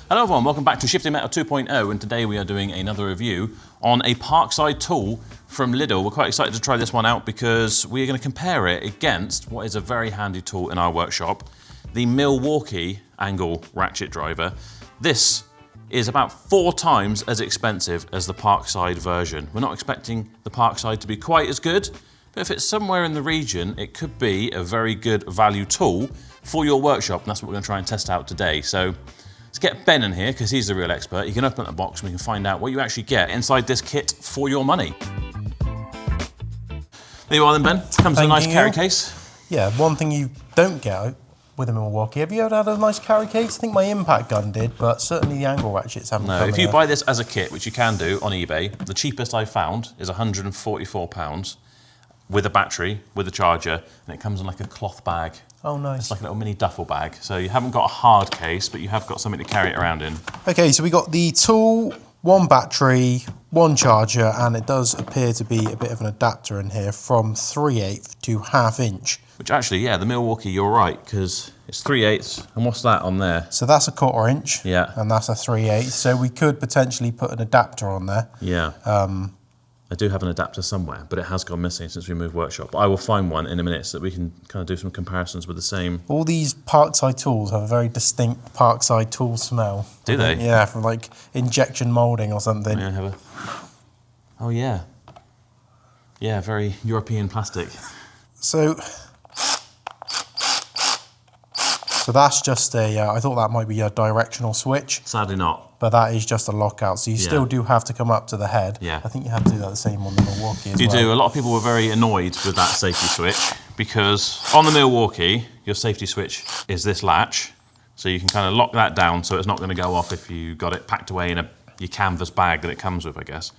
Hello everyone, welcome back to Shifting Metal 2.0, and today we are doing another review on a Parkside tool from Lidl. We're quite excited to try this one out because we are going to compare it against what is a very handy tool in our workshop, the Milwaukee angle ratchet driver. This is about 4 times as expensive as the Parkside version. We're not expecting the Parkside to be quite as good, but if it's somewhere in the region, it could be a very good value tool for your workshop, and that's what we're going to try and test out today. So let's get Ben in here, because he's the real expert. You can open up the box and we can find out what you actually get inside this kit for your money. There you are then, Ben. Comes in a nice carry case. Yeah, one thing you don't get with a Milwaukee. Have you ever had a nice carry case? I think my impact gun did, but certainly the angle ratchets haven't. No, if you buy this as a kit, which you can do on eBay, the cheapest I found is £144 with a battery, with a charger, and it comes in like a cloth bag. Oh, nice. It's like a little mini duffel bag. So you haven't got a hard case, but you have got something to carry it around in. Okay, so we got the tool, 1 battery, 1 charger, and it does appear to be a bit of an adapter in here from 3/8 to 1/2 inch. Which actually, yeah, the Milwaukee, you're right, because it's 3/8, and what's that on there? So that's a 1/4 inch, yeah, and that's a 3/8. So we could potentially put an adapter on there. Yeah. I do have an adapter somewhere, but it has gone missing since we moved workshop. But I will find one in a minute so that we can kind of do some comparisons with the same. All these Parkside tools have a very distinct Parkside tool smell. Do they? Yeah, from like injection moulding or something. Yeah, have a... Oh yeah. Yeah, very European plastic. So that's just a, I thought that might be a directional switch. Sadly not. But that is just a lockout, so you still do have to come up to the head. Yeah. I think you have to do that the same on the Milwaukee as well. You do. A lot of people were very annoyed with that safety switch because on the Milwaukee, your safety switch is this latch. So you can kind of lock that down so it's not going to go off if you got it packed away in your canvas bag that it comes with, I guess.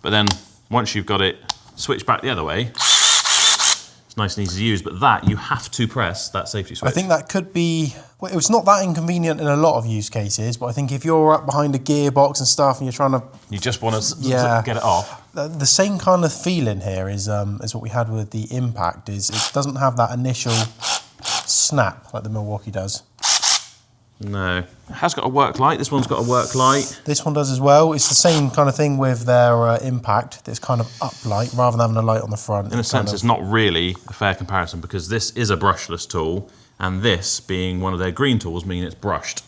But then once you've got it switched back the other way, nice and easy to use, but that you have to press that safety switch. I think that could be, well, it's not that inconvenient in a lot of use cases, but I think if you're up behind a gearbox and stuff and you're trying to... You just want to get it off. The same kind of feeling here is what we had with the Impact, is it doesn't have that initial snap like the Milwaukee does. No. It has got a work light. This one's got a work light. This one does as well. It's the same kind of thing with their Impact. This kind of up light rather than having a light on the front. In a sense, it's not really a fair comparison because this is a brushless tool and this, being one of their green tools, mean it's brushed.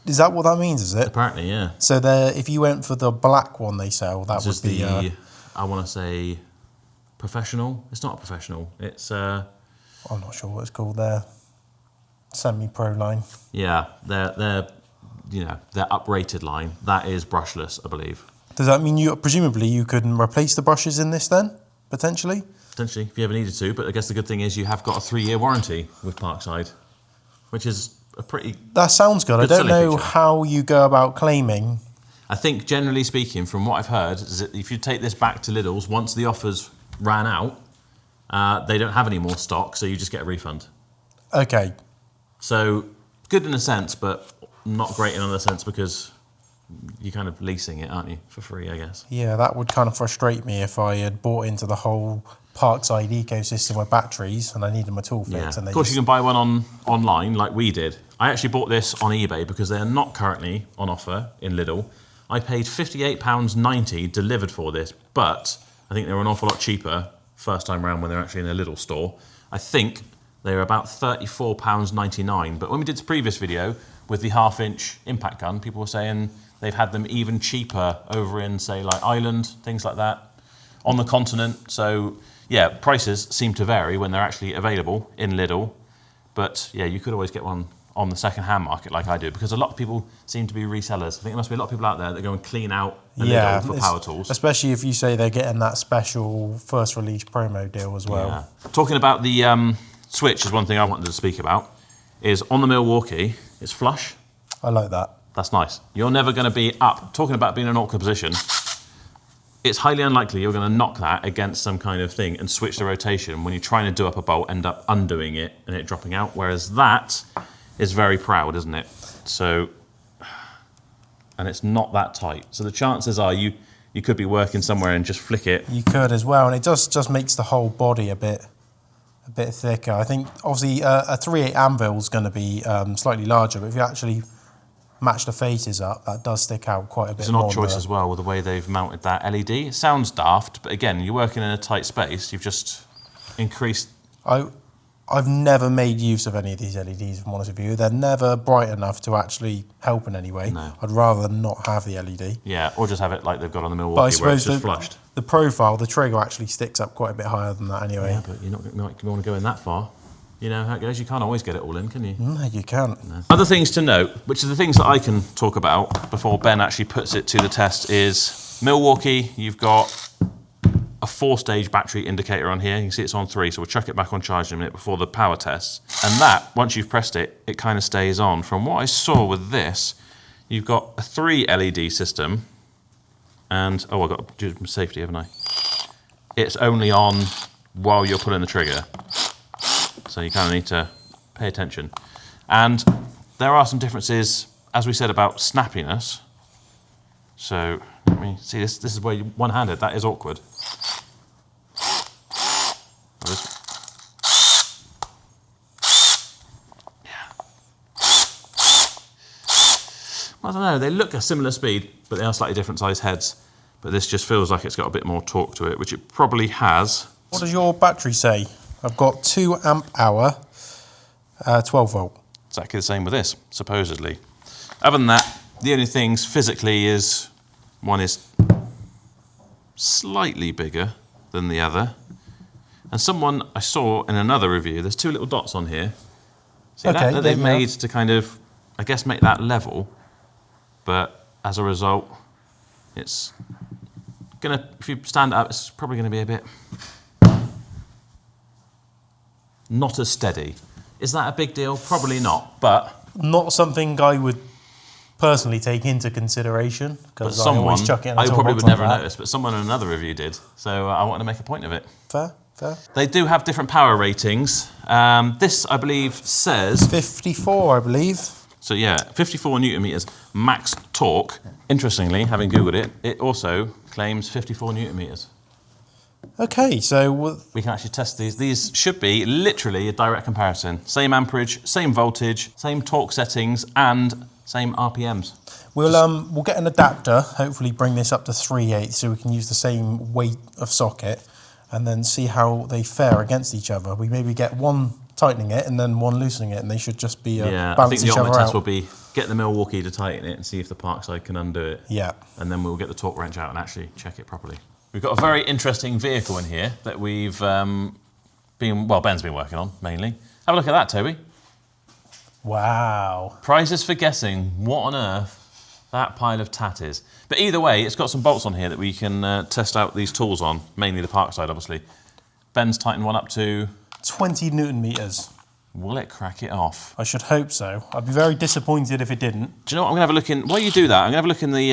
Is that what that means, is it? Apparently, yeah. So if you went for the black one they sell, that would be... I want to say, professional. It's not a professional. It's... I'm not sure what it's called there. Semi-pro line. Yeah, their uprated line, that is brushless, I believe. Does that mean presumably you can replace the brushes in this then, potentially? Potentially, if you ever needed to, but I guess the good thing is you have got a 3-year warranty with Parkside, which is a pretty... That sounds good. I don't know how you go about claiming. I think generally speaking, from what I've heard, is that if you take this back to Lidl's, once the offers ran out, they don't have any more stock, so you just get a refund. Okay. So, good in a sense, but not great in another sense because you're kind of leasing it, aren't you, for free, I guess. Yeah, that would kind of frustrate me if I had bought into the whole Parkside ecosystem with batteries and I needed my tool fixed. Yeah. And of course, you can buy one online like we did. I actually bought this on eBay because they're not currently on offer in Lidl. I paid £58.90 delivered for this, but I think they were an awful lot cheaper first time round when they're actually in a Lidl store. I think they were about £34.99. But when we did the previous video with the 1/2 inch impact gun, people were saying they've had them even cheaper over in, say, like Ireland, things like that, on the continent. So, yeah, prices seem to vary when they're actually available in Lidl. But, yeah, you could always get one on the second-hand market like I do, because a lot of people seem to be resellers. I think there must be a lot of people out there that go and clean out a Lidl for power tools. Especially if you say they're getting that special first release promo deal as well. Yeah. Talking about the switch is one thing I wanted to speak about, is on the Milwaukee, it's flush. I like that. That's nice. You're never going to be up. Talking about being in an awkward position, it's highly unlikely you're going to knock that against some kind of thing and switch the rotation when you're trying to do up a bolt, end up undoing it and it dropping out, whereas that is very proud, isn't it? So, and it's not that tight. So the chances are you could be working somewhere and just flick it. You could as well, and it just makes the whole body a bit thicker. I think obviously a 3/8 anvil is going to be slightly larger, but if you actually match the faces up, that does stick out quite a bit. It's an more odd choice as well with the way they've mounted that LED. It sounds daft, but again, you're working in a tight space. You've just increased. I've never made use of any of these LEDs, if I'm honest with you. They're never bright enough to actually help in any way. No. I'd rather not have the LED. Yeah, or just have it like they've got on the But I Milwaukee where it's suppose just flushed. the profile, the trigger actually sticks up quite a bit higher than that anyway. Yeah, but you're not going to want to go in that far. You know how it goes. You can't always get it all in, can you? No, you can't. No. Other things to note, which are the things that I can talk about before Ben actually puts it to the test, is Milwaukee, you've got a 4-stage battery indicator on here. You can see it's on 3, so we'll chuck it back on charge in a minute before the power test. And that, once you've pressed it, it kind of stays on. From what I saw with this, you've got a 3 LED system, and, oh, I've got to do some safety, haven't I? It's only on while you're pulling the trigger. So you kind of need to pay attention. And there are some differences, as we said, about snappiness. So, let me see, this is where you one-handed, that is awkward. Yeah. I don't know, they look a similar speed, but they are slightly different size heads. But this just feels like it's got a bit more torque to it, which it probably has. What does your battery say? I've got 2 amp hour, 12 volt. Exactly the same with this, supposedly. Other than that, the only things physically is, one is slightly bigger than the other. And someone I saw in another review, there's 2 little dots on here. See Okay, that they've made to kind of, I guess, make that level. But as a result, it's gonna, if you stand up, it's probably gonna be a bit not as steady. Is that a big deal? Probably not, but... Not something I would personally take into consideration, because I always chuck it in a I probably toolbox would never like that. notice, but someone in another review did, so I want to make a point of it. Fair, fair. They do have different power ratings. This, I believe, says... 54, I believe. So yeah, 54 newton meters max torque. Interestingly, having Googled it, it also claims 54 newton meters. Okay, so... We can actually test these. These should be literally a direct comparison. Same amperage, same voltage, same torque settings, and same RPMs. We'll get an adapter, hopefully bring this up to 3/8 so we can use the same weight of socket and then see how they fare against each other. We maybe get one tightening it and then one loosening it, and they should just be I think balance the each other ultimate test out. will be get the Milwaukee to tighten it and see if the Parkside can undo it. Yeah. And then we'll get the torque wrench out and actually check it properly. We've got a very interesting vehicle in here that we've Ben's been working on, mainly. Have a look at that, Toby. Wow. Prizes for guessing what on earth that pile of tat is. But either way, it's got some bolts on here that we can test out these tools on, mainly the Parkside, obviously. Ben's tightened one up to... 20 newton meters. Will it crack it off? I should hope so. I'd be very disappointed if it didn't. Do you know what? I'm going to have a look in... While you do that, I'm going to have a look in the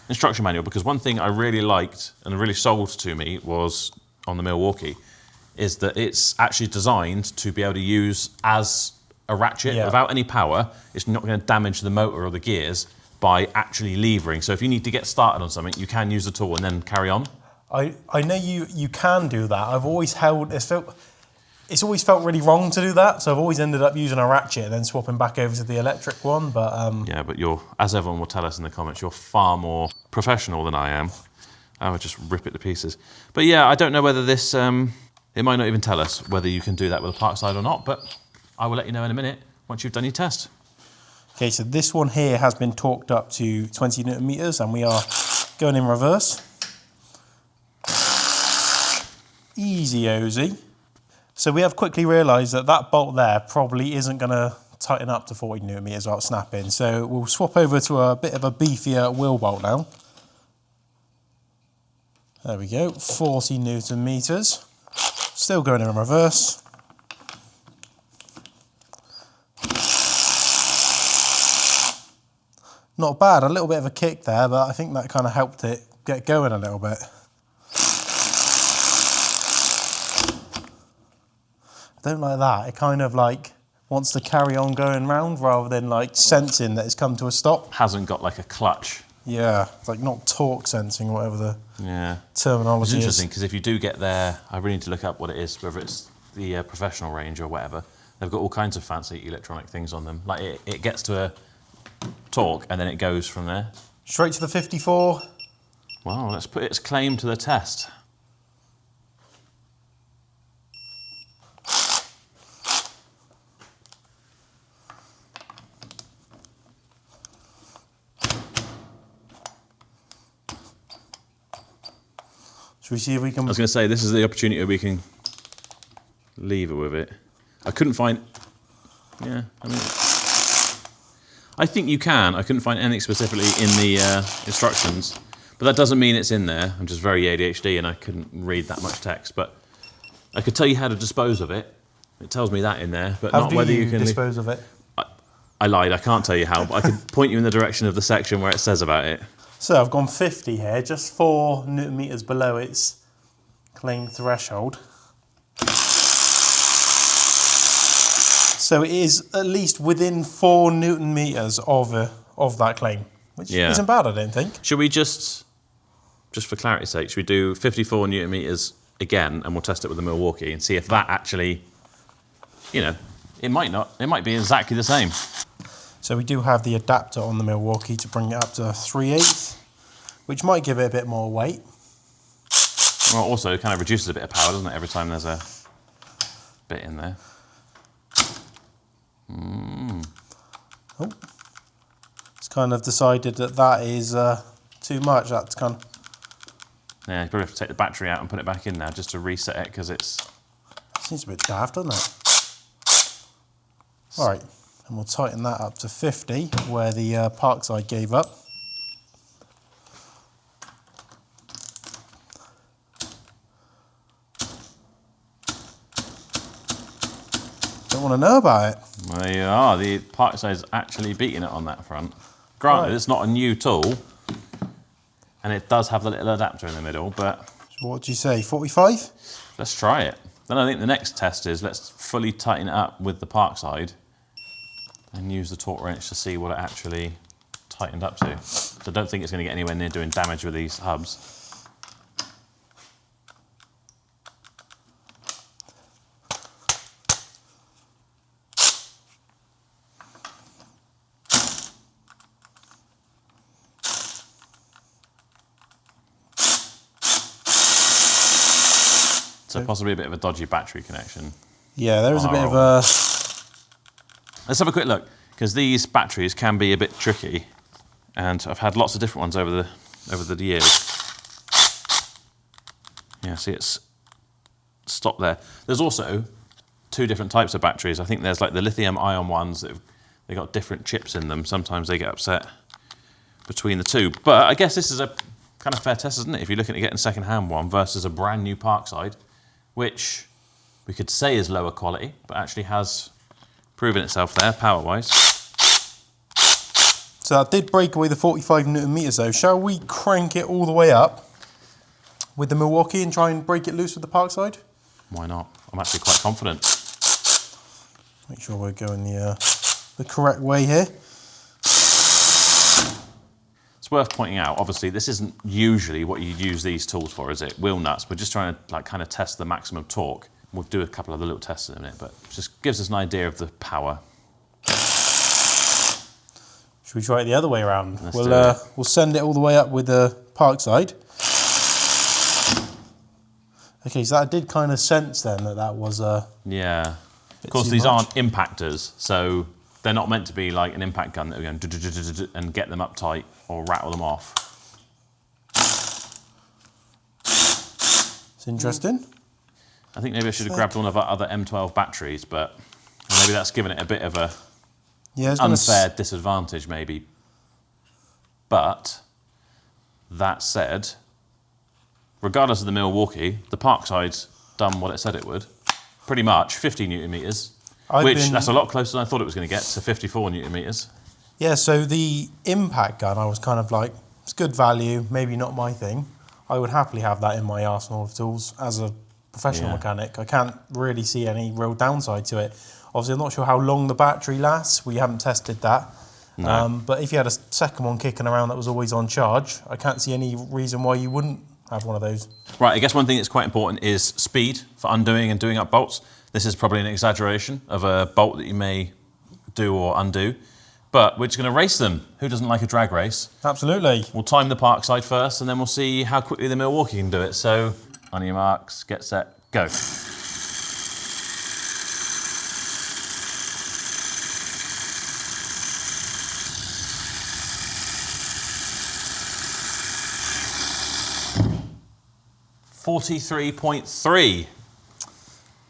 instruction manual, because one thing I really liked and really sold to me was, on the Milwaukee, is that it's actually designed to be able to use as a ratchet without any power. It's not going to damage the motor or the gears by actually levering. So if you need to get started on something, you can use the tool and then carry on. I know you can do that. I've always held... It's always felt really wrong to do that, so I've always ended up using a ratchet and then swapping back over to the electric one, but... Yeah, but you're, as everyone will tell us in the comments, you're far more professional than I am. I would just rip it to pieces. But yeah, I don't know whether this... it might not even tell us whether you can do that with a Parkside or not, but I will let you know in a minute once you've done your test. Okay, so this one here has been torqued up to 20 newton meters, and we are going in reverse. Easy-ozy. So we have quickly realised that that bolt there probably isn't going to tighten up to 40 newton meters without snapping. So we'll swap over to a bit of a beefier wheel bolt now. There we go, 40 newton meters. Still going in reverse. Not bad, a little bit of a kick there, but I think that kind of helped it get going a little bit. I don't like that. It kind of like wants to carry on going round rather than like sensing that it's come to a stop. Hasn't got like a clutch. Yeah, it's like not torque sensing or whatever the It's terminology is. interesting because if you do get there, I really need to look up what it is, whether it's the professional range or whatever. They've got all kinds of fancy electronic things on them. Like it gets to torque, and then it goes from there. Straight to the 54. Well, let's put its claim to the test. Should we see if we can... I was going to say, this is the opportunity where we can leave it with it. I couldn't find... Yeah, I mean... I think you can. I couldn't find anything specifically in the instructions. But that doesn't mean it's in there. I'm just very ADHD and I couldn't read that much text. But I could tell you how to dispose of it. It tells me that in there, but not whether you can... dispose of it? I lied, I can't tell you how, but I could point you in the direction of the section where it says about it. So I've gone 50 here, just 4 newton meters below its claimed threshold. So it is at least within 4 newton meters of that claim, which isn't bad, I don't think. Should we just for clarity's sake, should we do 54 newton meters again, and we'll test it with the Milwaukee and see if that actually, you know, it might be exactly the same. So we do have the adapter on the Milwaukee to bring it up to 3/8, which might give it a bit more weight. Well, also it kind of reduces a bit of power, doesn't it, every time there's a bit in there. Oh, it's kind of decided that is too much. That's kind of... Yeah, you probably have to take the battery out and put it back in now just to reset it, because it's... Seems a bit daft, doesn't it? All right, and we'll tighten that up to 50, where the Parkside gave up. Don't want to know about it. There you are, the Parkside's actually beating it on that front. Granted, It's not a new tool, and it does have the little adapter in the middle, but... So what do you say, 45? Let's try it. Then I think the next test is let's fully tighten it up with the Parkside and use the torque wrench to see what it actually tightened up to. So I don't think it's going to get anywhere near doing damage with these hubs. So possibly a bit of a dodgy battery connection. Yeah, there is a bit of a... Let's have a quick look, because these batteries can be a bit tricky, and I've had lots of different ones over the years. Yeah, see, it's stopped there. There's also 2 different types of batteries. I think there's like the lithium-ion ones that they got different chips in them. Sometimes they get upset between the two. But I guess this is a kind of fair test, isn't it? If you're looking at getting a second-hand one versus a brand new Parkside, which we could say is lower quality, but actually has proven itself there, power-wise. So that did break away the 45 newton meters though. Shall we crank it all the way up with the Milwaukee and try and break it loose with the Parkside? Why not? I'm actually quite confident. Make sure we're going the correct way here. It's worth pointing out, obviously, this isn't usually what you use these tools for, is it? Wheel nuts. We're just trying to like kind of test the maximum torque. We'll do a couple of the little tests in a minute, but it just gives us an idea of the power. Should we try it the other way around? Let's do it. We'll send it all the way up with the Parkside. Okay, so that did kind of sense then that was Yeah. Of course, these aren't impactors, so they're not meant to be like an impact gun that we're going to and get them up tight or rattle them off. It's interesting. I think maybe I should have grabbed one of our other M12 batteries, but maybe that's given it a bit of a unfair disadvantage, maybe. But that said, regardless of the Milwaukee, the Parkside's done what it said it would. Pretty much 50 newton meters, that's a lot closer than I thought it was going to get, to 54 newton meters. Yeah, so the impact gun, I was kind of like, it's good value, maybe not my thing. I would happily have that in my arsenal of tools as a professional mechanic. I can't really see any real downside to it. Obviously, I'm not sure how long the battery lasts. We haven't tested that. No. But if you had a second one kicking around that was always on charge, I can't see any reason why you wouldn't have one of those. Right, I guess one thing that's quite important is speed for undoing and doing up bolts. This is probably an exaggeration of a bolt that you may do or undo, But we're just going to race them. Who doesn't like a drag race? Absolutely. We'll time the Parkside first, and then we'll see how quickly the Milwaukee can do it. So, on your marks, get set, go. $43.3.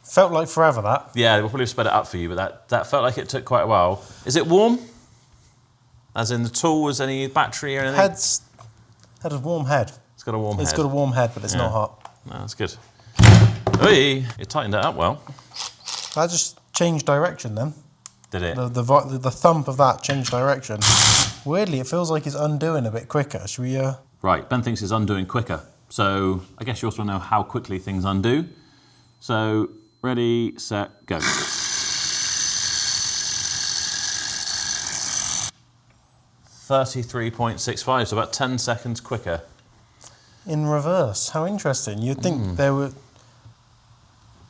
Felt like forever, that. Yeah, we'll probably sped it up for you, but that felt like it took quite a while. Is it warm? As in the tool, was any battery or anything? Had a warm head. It's got a warm head. It's got a warm head, but it's not hot. No, that's good. Oi, it tightened it up well. That just changed direction then. Did it? The thump of that changed direction. Weirdly, it feels like it's undoing a bit quicker. Should we... Right, Ben thinks it's undoing quicker. So I guess you also want to know how quickly things undo. So, ready, set, go. $33.65, so about 10 seconds quicker. In reverse. How interesting. You'd think there were...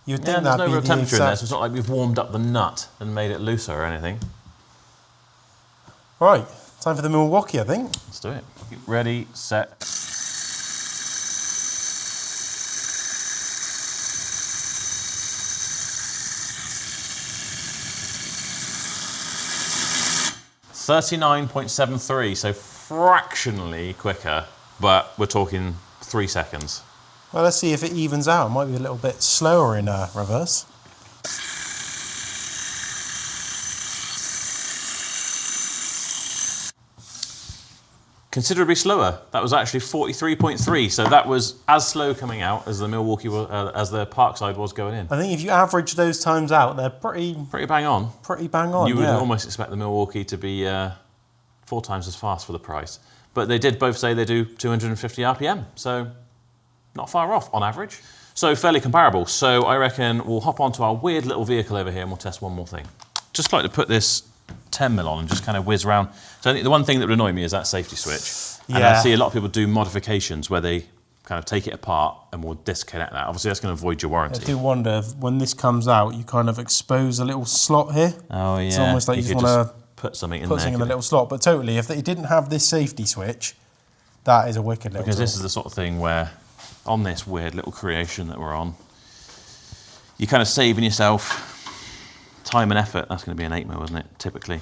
You'd think there's that'd no be real the temperature in exact... there, so it's not like we've warmed up the nut and made it looser or anything. Right, time for the Milwaukee, I think. Let's do it. Ready, set. $39.73, so fractionally quicker, but we're talking 3 seconds. Well, let's see if it evens out. It might be a little bit slower in reverse. Considerably slower. That was actually 43.3, so that was as slow coming out as the Milwaukee as the Parkside was going in. I think if you average those times out, they're pretty bang on. Pretty bang on. You would almost expect the Milwaukee to be 4 times as fast for the price, but they did both say they do 250 RPM, so not far off on average. So fairly comparable. So I reckon we'll hop onto our weird little vehicle over here and we'll test one more thing. Just like to put this 10mm on and just kind of whiz around. So I think the one thing that would annoy me is that safety switch. Yeah. And I see a lot of people do modifications where they kind of take it apart and we'll disconnect that. Obviously that's going to avoid your warranty. I do wonder if when this comes out, you kind of expose a little slot here. Oh yeah. It's almost like you just want to put something in put there. something in the little slot. But totally, if they didn't have this safety switch, that is a wicked little Because tool. this is the sort of thing where on this weird little creation that we're on, you're kind of saving yourself time and effort. That's going to be an 8mm, isn't it, typically?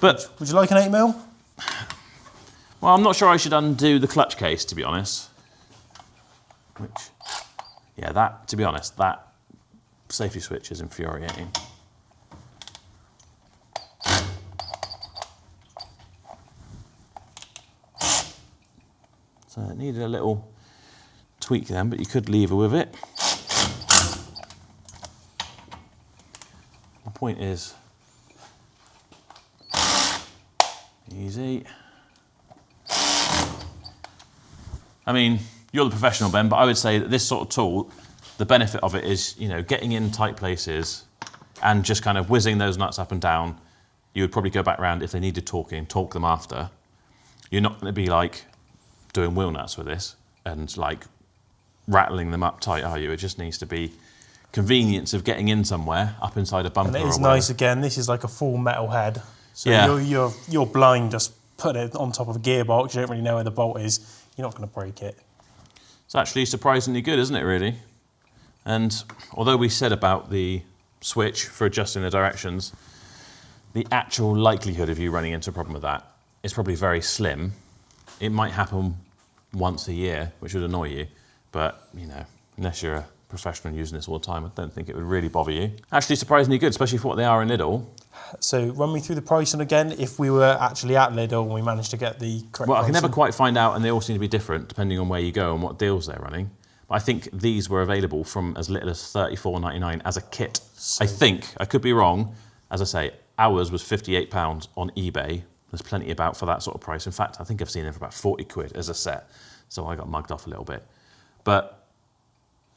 But would you like an 8mm? Well, I'm not sure I should undo the clutch case, to be honest. To be honest, that safety switch is infuriating. So it needed a little tweak then, but you could leave her with it. The point is, easy. I mean, you're the professional, Ben, but I would say that this sort of tool, the benefit of it is, you know, getting in tight places and just kind of whizzing those nuts up and down. You would probably go back round if they needed talking, talk them after. You're not going to be like doing wheel nuts with this and like rattling them up tight, are you? It just needs to be convenience of getting in somewhere, up inside a bumper. And it is or whatever. nice again. This is like a full metal head, so Yeah. you're blind. Just put it on top of a gearbox. You don't really know where the bolt is. You're not going to break it. It's actually surprisingly good, isn't it, really? And although we said about the switch for adjusting the directions, the actual likelihood of you running into a problem with that is probably very slim. It might happen once a year, which would annoy you, but, you know, unless you're a professional using this all the time, I don't think it would really bother you. Actually surprisingly good, especially for what they are in Lidl. So run me through the pricing again. If we were actually at Lidl and we managed to get the correct Well, I can pricing. never quite find out, and they all seem to be different depending on where you go and what deals they're running. But I think these were available from as little as $34.99 as a kit. I think, I could be wrong. As I say, ours was £58 on eBay. There's plenty about for that sort of price. In fact, I think I've seen them for about 40 quid as a set. So I got mugged off a little bit. But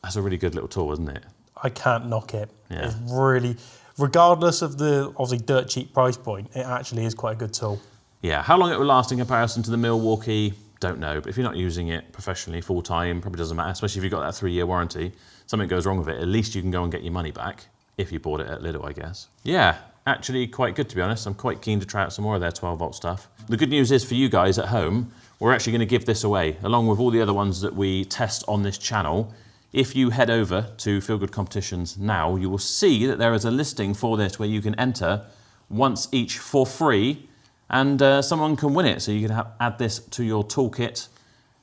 that's a really good little tool, isn't it? I can't knock it. Yeah. It's really, regardless of the obviously dirt cheap price point, it actually is quite a good tool. Yeah, how long it will last in comparison to the Milwaukee, don't know. But if you're not using it professionally full time, probably doesn't matter, especially if you've got that 3-year warranty. Something goes wrong with it, at least you can go and get your money back if you bought it at Lidl, I guess. Yeah, actually quite good, to be honest. I'm quite keen to try out some more of their 12-volt stuff. The good news is for you guys at home, we're actually going to give this away, along with all the other ones that we test on this channel. If you head over to Feel Good Competitions now, you will see that there is a listing for this where you can enter once each for free, and someone can win it. So you can add this to your toolkit,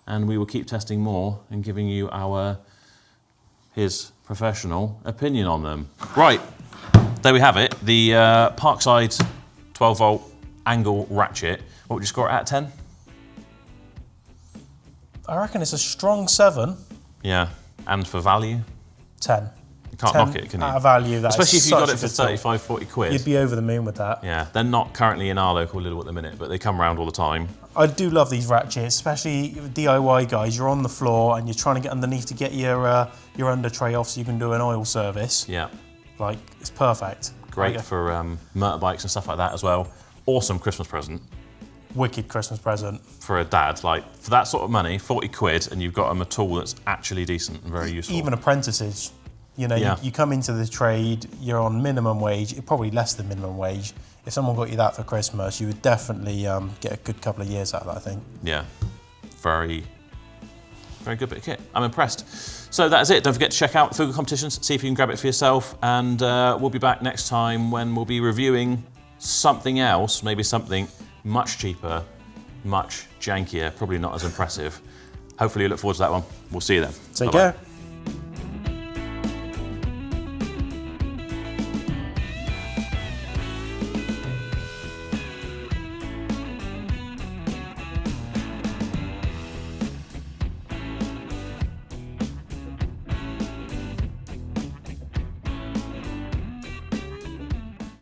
and we will keep testing more and giving you his professional opinion on them. Right, there we have it. The Parkside 12-volt angle ratchet. What would you score it out of 10? I reckon it's a strong 7. Yeah, and for value? 10. You can't knock it, can you? Out of value, that especially if you got it for such a good 35, 40 quid. You'd be over the moon with that. Yeah, they're not currently in our local Lidl at the minute, but they come around all the time. I do love these ratchets, especially DIY guys. You're on the floor and you're trying to get underneath to get your under tray off so you can do an oil service. Yeah. Like, it's perfect. Great for motorbikes and stuff like that as well. Awesome Christmas present. Wicked Christmas present. For a dad, like, for that sort of money, 40 quid, and you've got a tool that's actually decent and very useful. Even apprentices. You know, you come into the trade, you're on minimum wage, probably less than minimum wage. If someone got you that for Christmas, you would definitely get a good couple of years out of that, I think. Yeah, very, very good bit of kit. I'm impressed. So that is it. Don't forget to check out Feel Good Competitions, see if you can grab it for yourself, and we'll be back next time when we'll be reviewing something else, maybe something much cheaper, much jankier, probably not as impressive. Hopefully you look forward to that one. We'll see you then. Take care.